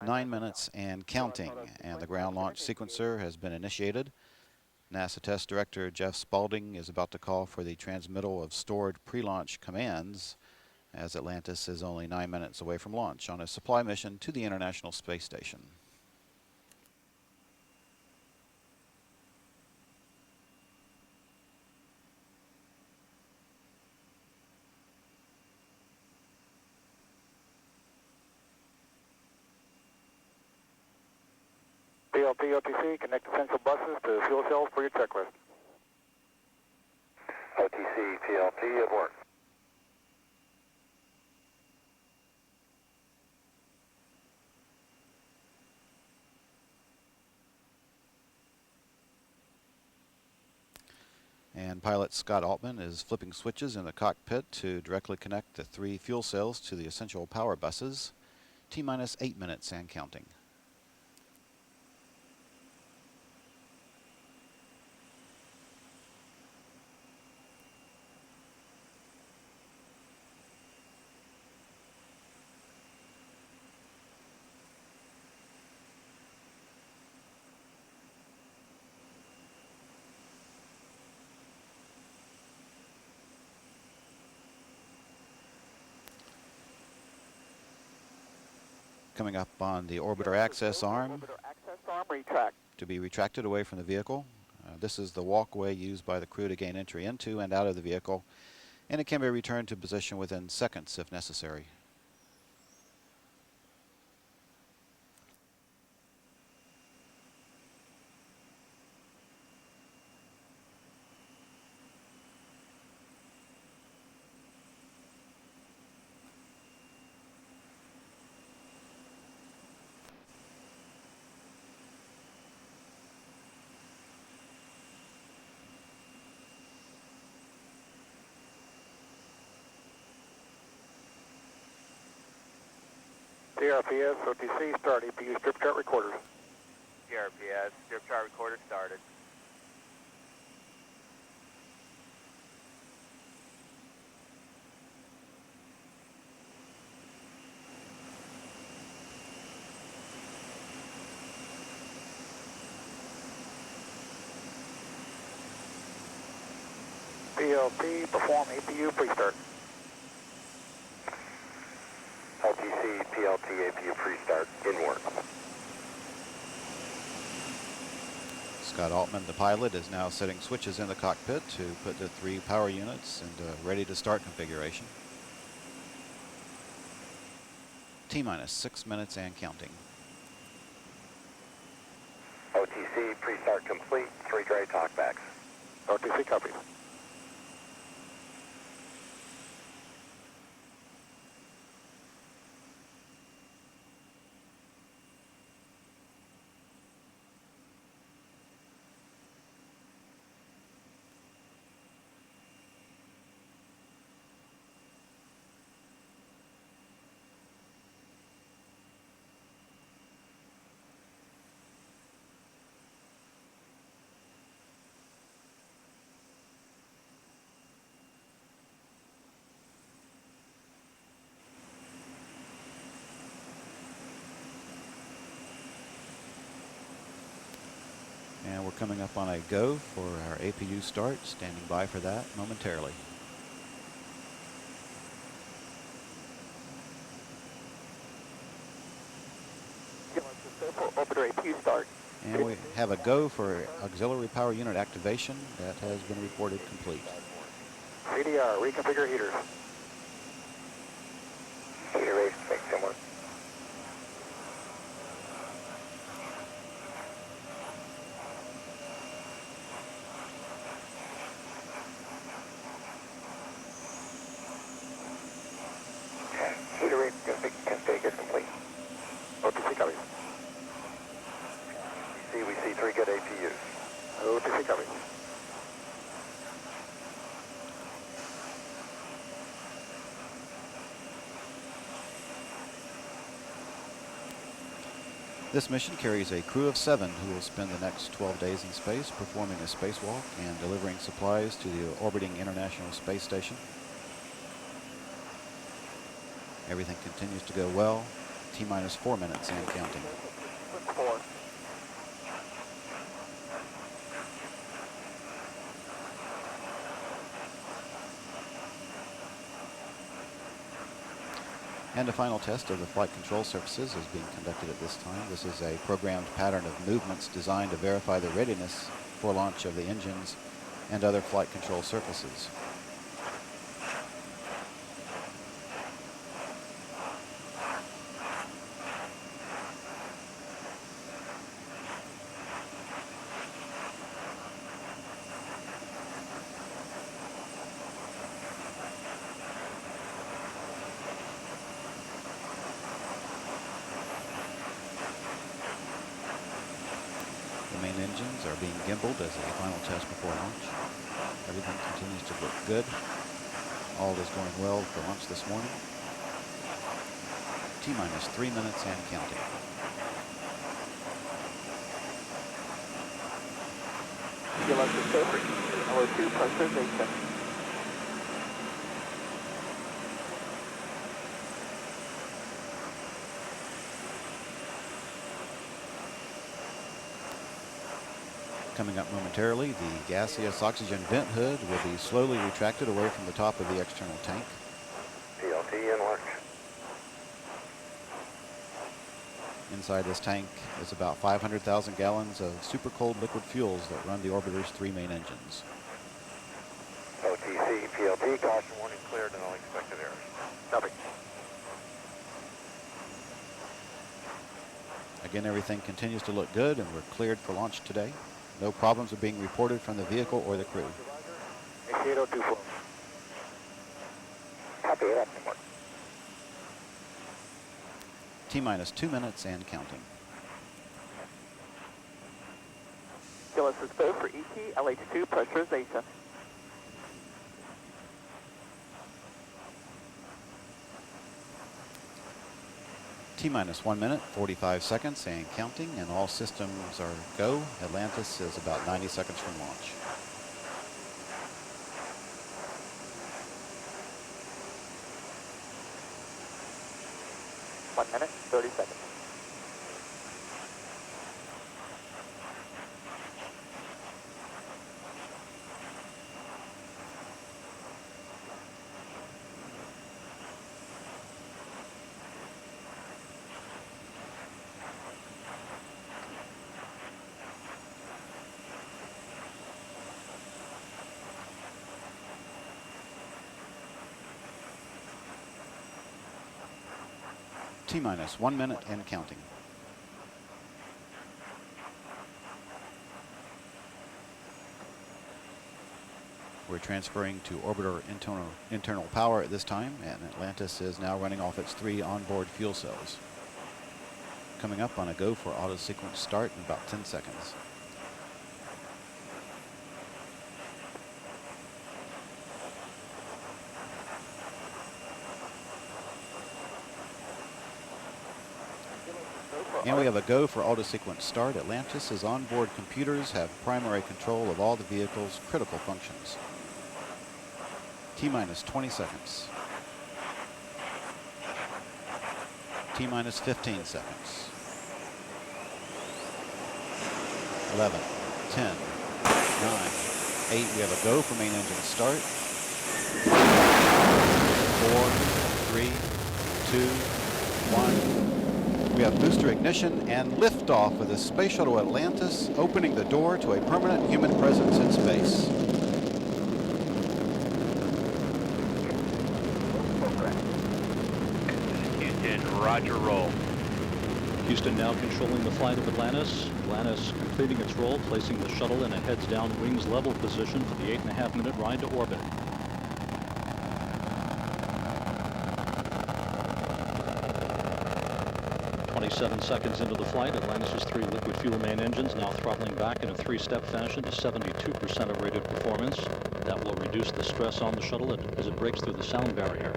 9 minutes and counting, and the ground launch sequencer has been initiated. NASA Test Director Jeff Spaulding is about to call for the transmittal of stored pre-launch commands, as Atlantis is only 9 minutes away from launch on a supply mission to the International Space Station. PLP OTC, connect essential buses to fuel cells for your checklist. OTC, PLP at work. And pilot Scott Altman is flipping switches in the cockpit to directly connect the 3 fuel cells to the essential power buses. T-minus 8 minutes and counting. Coming up on the orbiter access arm, to be retracted away from the vehicle. This is the walkway used by the crew to gain entry into and out of the vehicle, and it can be returned to position within seconds if necessary. TRPS OTC, start EPU strip chart recorders. TRPS, strip chart recorder started. PLP, perform EPU pre-start. LTC, PLT, APU pre-start, in work. Scott Altman, the pilot, is now setting switches in the cockpit to put the 3 power units into ready to start configuration. T-minus 6 minutes and counting. OTC, pre-start complete, 3 gray talkbacks. OTC copies. And we're coming up on a go for our APU start, standing by for that momentarily. Orbiter APU start. And we have a go for auxiliary power unit activation that has been reported complete. CDR, reconfigure heaters. Heater race, make similar. Heater race config is complete. OTC copies. We see 3 good APUs. OTC copies. This mission carries a crew of 7 who will spend the next 12 days in space performing a spacewalk and delivering supplies to the orbiting International Space Station. Everything continues to go well. T-minus 4 minutes and counting. 4. And a final test of the flight control surfaces is being conducted at this time. This is a programmed pattern of movements designed to verify the readiness for launch of the engines and other flight control surfaces. The main engines are being gimbaled as a final test before launch. Everything continues to look good. All is going well for launch this morning. T-minus 3 minutes and counting. Electric safer. LO2 pressurization. Coming up momentarily, the gaseous oxygen vent hood will be slowly retracted away from the top of the external tank. PLT in work. Inside this tank is about 500,000 gallons of super cold liquid fuels that run the orbiter's 3 main engines. OTC, PLT, caution warning cleared and all expected errors. Copy. Again, everything continues to look good and we're cleared for launch today. No problems are being reported from the vehicle or the crew. Initiate O2 flow. Copy, that's in work. T-minus 2 minutes and counting. Gillis is go for ET, LH2 pressurization. T-minus 1 minute, 45 seconds and counting, and all systems are go. Atlantis is about 90 seconds from launch. One minute, 30 seconds. T-minus 1 minute and counting. We're transferring to orbiter internal power at this time, and Atlantis is now running off its 3 onboard fuel cells. Coming up on a go for auto sequence start in about 10 seconds. And we have a go for auto sequence start. Atlantis' onboard computers have primary control of all the vehicle's critical functions. T-minus 20 seconds. T-minus 15 seconds. 11, 10, 9, 8. We have a go for main engine start. 4, 3, 2, 1. We have booster ignition and liftoff of the Space Shuttle Atlantis, opening the door to a permanent human presence in space. Houston, roger, roll. Houston now controlling the flight of Atlantis. Atlantis completing its role, placing the shuttle in a heads-down, wings level position for the 8.5-minute ride to orbit. 27 seconds into the flight, Atlantis' 3 liquid fuel main engines now throttling back in a 3-step fashion to 72% of rated performance. That will reduce the stress on the shuttle as it breaks through the sound barrier.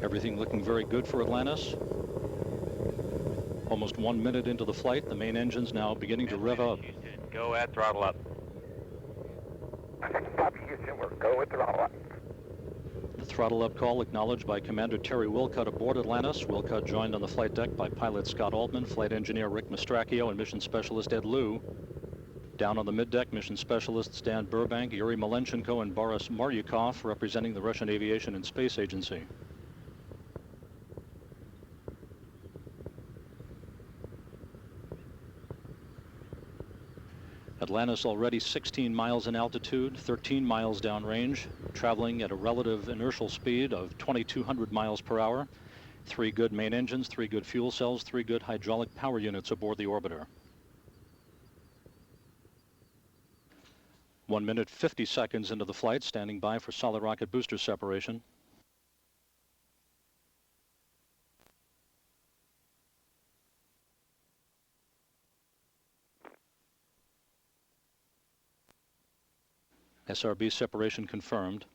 Everything looking very good for Atlantis. Almost 1 minute into the flight, the main engine's now beginning to rev up. Houston, go at throttle up. Copy, Houston. We're go with throttle up. The throttle up call acknowledged by Commander Terry Wilcutt aboard Atlantis. Wilcutt joined on the flight deck by pilot Scott Altman, flight engineer Rick Mastracchio, and mission specialist Ed Liu. Down on the middeck, mission specialists Dan Burbank, Yuri Malenchenko, and Boris Maryukov, representing the Russian Aviation and Space Agency. Atlantis already 16 miles in altitude, 13 miles downrange, traveling at a relative inertial speed of 2,200 miles per hour. 3 good main engines, 3 good fuel cells, 3 good hydraulic power units aboard the orbiter. 1 minute 50 seconds into the flight, standing by for solid rocket booster separation. SRB separation confirmed.